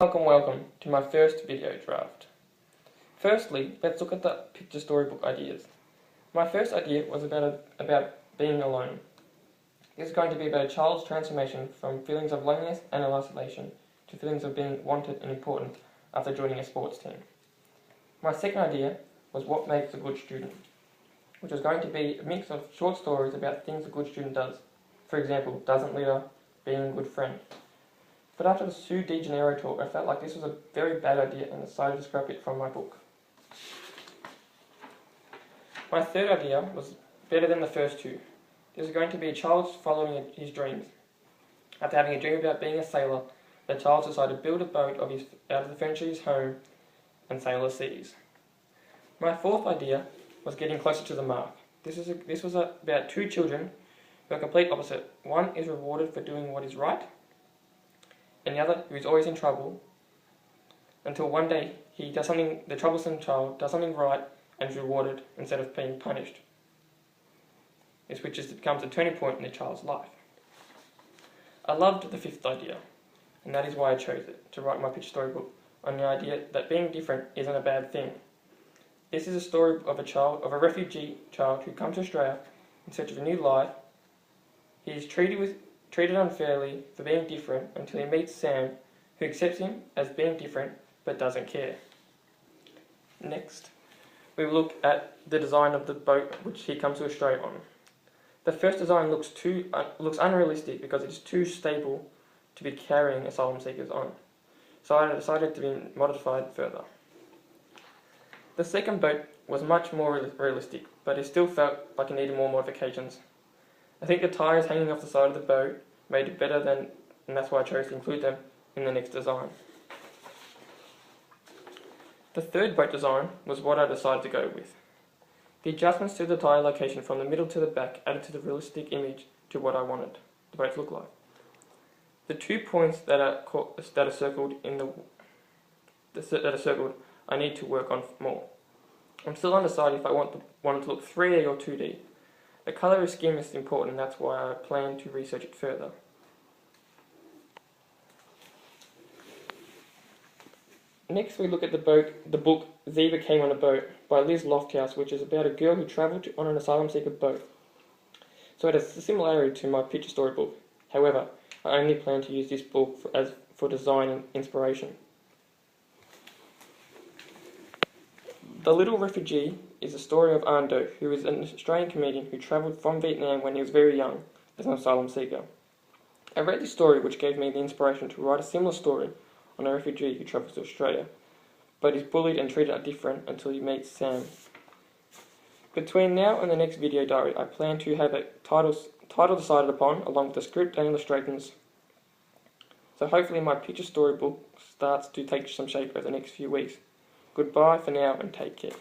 Welcome to my first video draft. Firstly, let's look at the picture storybook ideas. My first idea was about being alone. This is going to be about a child's transformation from feelings of loneliness and isolation to feelings of being wanted and important after joining a sports team. My second idea was what makes a good student, which was going to be a mix of short stories about things a good student does. For example, doesn't litter, being a good friend. But after the Sue De Janeiro talk, I felt like this was a very bad idea and decided to scrap it from my book. My third idea was better than the first two. This is going to be a child following his dreams. After having a dream about being a sailor, the child decided to build a boat out of the furniture of his home and sail the seas. My fourth idea was getting closer to the mark. This was about two children who are complete opposite. One is rewarded for doing what is right, and the other who is always in trouble, until one day the troublesome child does something right and is rewarded instead of being punished. Which becomes a turning point in the child's life. I loved the fifth idea, and that is why I chose it, to write my picture storybook, on the idea that being different isn't a bad thing. This is a story of a refugee child who comes to Australia in search of a new life. He is treated unfairly for being different until he meets Sam, who accepts him as being different but doesn't care. Next, we will look at the design of the boat which he comes to Australia on. The first design looks unrealistic because it is too stable to be carrying asylum seekers on, so I decided to be modified further. The second boat was much more realistic, but it still felt like it needed more modifications. I think the tyres hanging off the side of the boat made it better, and that's why I chose to include them in the next design. The third boat design was what I decided to go with. The adjustments to the tyre location from the middle to the back added to the realistic image to what I wanted the boat to look like. The 2 points that are circled I need to work on more. I'm still undecided if I want it to look 3D or 2D. The colour scheme is important, and that's why I plan to research it further. Next we look at the book Ziva Came on a Boat by Liz Lofthouse, which is about a girl who travelled on an asylum seeker boat. So it has a similarity to my picture storybook. However, I only plan to use this book for design and inspiration. The Little Refugee is the story of Ando, who is an Australian comedian who travelled from Vietnam when he was very young as an asylum seeker. I read this story, which gave me the inspiration to write a similar story on a refugee who travels to Australia, but is bullied and treated different until he meets Sam. Between now and the next video diary, I plan to have a title decided upon, along with the script and illustrations. So hopefully my picture storybook starts to take some shape over the next few weeks. Goodbye for now and take care.